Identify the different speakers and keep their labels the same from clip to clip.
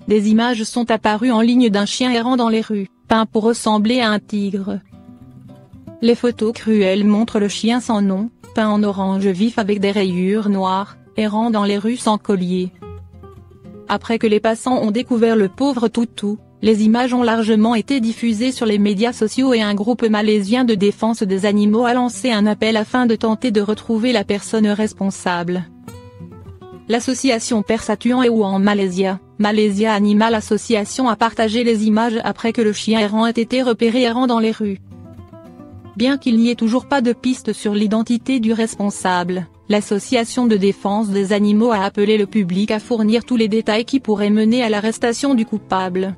Speaker 1: des images sont apparues en ligne d'un chien errant dans les rues, peint pour ressembler à un tigre. Les photos cruelles montrent le chien sans nom, peint en orange vif avec des rayures noires, errant dans les rues sans collier. Après que les passants ont découvert le pauvre toutou, les images ont largement été diffusées sur les médias sociaux et un groupe malaisien de défense des animaux a lancé un appel afin de tenter de retrouver la personne responsable. L'association Persatuan EU en Malaysia Animal Association a partagé les images après que le chien errant ait été repéré errant dans les rues. Bien qu'il n'y ait toujours pas de piste sur l'identité du responsable, l'association de défense des animaux a appelé le public à fournir tous les détails qui pourraient mener à l'arrestation du coupable.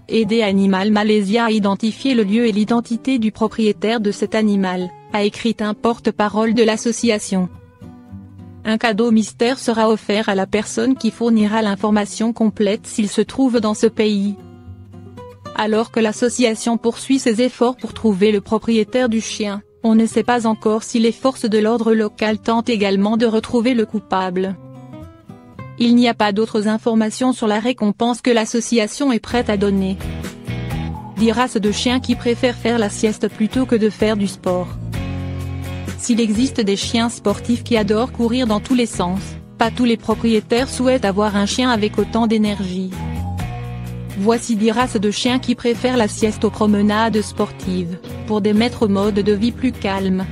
Speaker 1: Aider Animal Malaysia à identifier le lieu et l'identité du propriétaire de cet animal, a écrit un porte-parole de l'association. Un cadeau mystère sera offert à la personne qui fournira l'information complète s'il se trouve dans ce pays. Alors que l'association poursuit ses efforts pour trouver le propriétaire du chien, on ne sait pas encore si les forces de l'ordre locales tentent également de retrouver le coupable. Il n'y a pas d'autres informations sur la récompense que l'association est prête à donner. 10 races de chiens qui préfèrent faire la sieste plutôt que de faire du sport. S'il existe des chiens sportifs qui adorent courir dans tous les sens, pas tous les propriétaires souhaitent avoir un chien avec autant d'énergie. Voici 10 races de chiens qui préfèrent la sieste aux promenades sportives, pour des maîtres modes de vie plus calmes.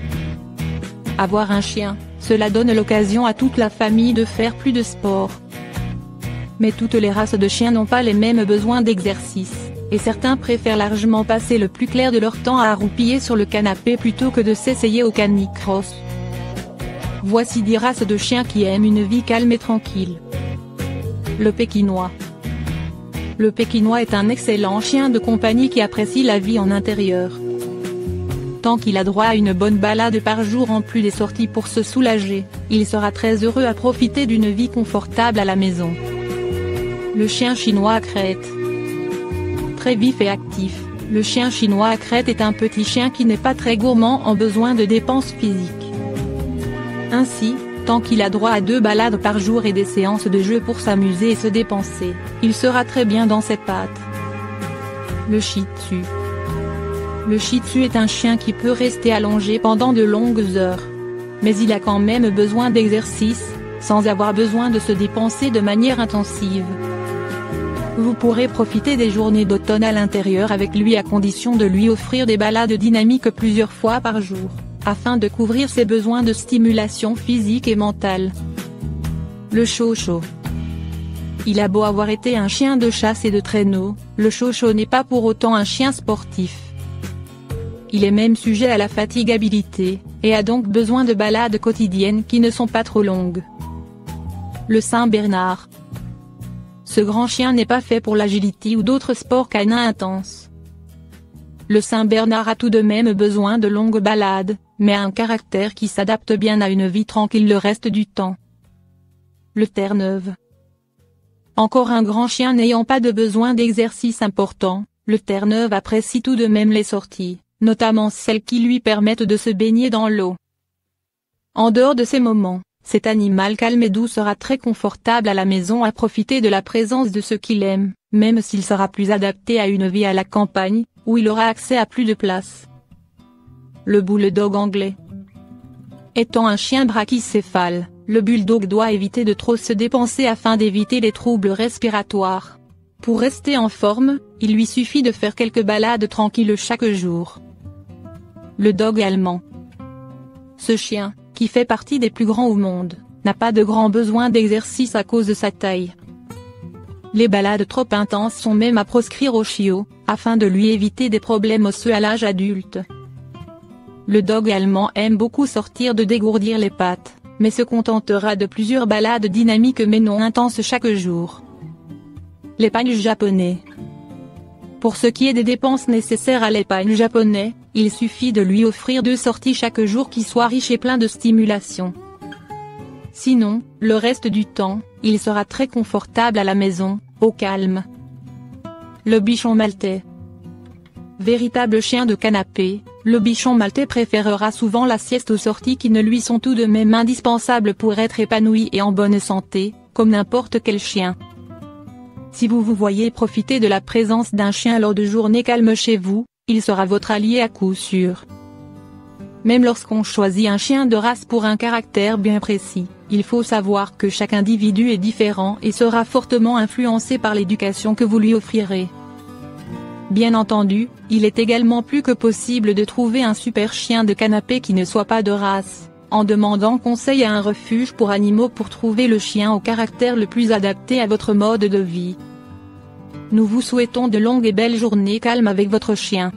Speaker 1: Avoir un chien, cela donne l'occasion à toute la famille de faire plus de sport. Mais toutes les races de chiens n'ont pas les mêmes besoins d'exercice, et certains préfèrent largement passer le plus clair de leur temps à roupiller sur le canapé plutôt que de s'essayer au canicross. Voici 10 races de chiens qui aiment une vie calme et tranquille. Le Pékinois. Le Pékinois est un excellent chien de compagnie qui apprécie la vie en intérieur. Tant qu'il a droit à une bonne balade par jour en plus des sorties pour se soulager, il sera très heureux à profiter d'une vie confortable à la maison. Le chien chinois à crête. Très vif et actif, le chien chinois à crête est un petit chien qui n'est pas très gourmand en besoin de dépenses physiques. Ainsi, tant qu'il a droit à 2 balades par jour et des séances de jeu pour s'amuser et se dépenser, il sera très bien dans ses pattes. Le Shih Tzu. Le Shih Tzu est un chien qui peut rester allongé pendant de longues heures. Mais il a quand même besoin d'exercice, sans avoir besoin de se dépenser de manière intensive. Vous pourrez profiter des journées d'automne à l'intérieur avec lui à condition de lui offrir des balades dynamiques plusieurs fois par jour, afin de couvrir ses besoins de stimulation physique et mentale. Le Chocho. Il a beau avoir été un chien de chasse et de traîneau, le Chocho n'est pas pour autant un chien sportif. Il est même sujet à la fatigabilité, et a donc besoin de balades quotidiennes qui ne sont pas trop longues. Le Saint-Bernard. Ce grand chien n'est pas fait pour l'agility ou d'autres sports canins intenses. Le Saint-Bernard a tout de même besoin de longues balades, mais a un caractère qui s'adapte bien à une vie tranquille le reste du temps. Le Terre-Neuve. Encore un grand chien n'ayant pas de besoin d'exercice important, le Terre-Neuve apprécie tout de même les sorties, notamment celles qui lui permettent de se baigner dans l'eau. En dehors de ces moments, cet animal calme et doux sera très confortable à la maison à profiter de la présence de ceux qu'il aime, même s'il sera plus adapté à une vie à la campagne, où il aura accès à plus de place. Le bulldog anglais. Étant un chien brachycéphale, le bulldog doit éviter de trop se dépenser afin d'éviter les troubles respiratoires. Pour rester en forme, il lui suffit de faire quelques balades tranquilles chaque jour. Le dog allemand. Ce chien, qui fait partie des plus grands au monde, n'a pas de grand besoin d'exercice à cause de sa taille. Les balades trop intenses sont même à proscrire au chiot, afin de lui éviter des problèmes osseux à l'âge adulte. Le dog allemand aime beaucoup sortir de dégourdir les pattes, mais se contentera de plusieurs balades dynamiques mais non intenses chaque jour. L'épagne japonais. Pour ce qui est des dépenses nécessaires à l'épagne japonais, il suffit de lui offrir 2 sorties chaque jour qui soient riches et pleins de stimulation. Sinon, le reste du temps, il sera très confortable à la maison, au calme. Le bichon maltais. Véritable chien de canapé, le bichon maltais préférera souvent la sieste aux sorties qui ne lui sont tout de même indispensables pour être épanoui et en bonne santé, comme n'importe quel chien. Si vous vous voyez profiter de la présence d'un chien lors de journées calmes chez vous, il sera votre allié à coup sûr. Même lorsqu'on choisit un chien de race pour un caractère bien précis, il faut savoir que chaque individu est différent et sera fortement influencé par l'éducation que vous lui offrirez. Bien entendu, il est également plus que possible de trouver un super chien de canapé qui ne soit pas de race, en demandant conseil à un refuge pour animaux pour trouver le chien au caractère le plus adapté à votre mode de vie. Nous vous souhaitons de longues et belles journées calmes avec votre chien.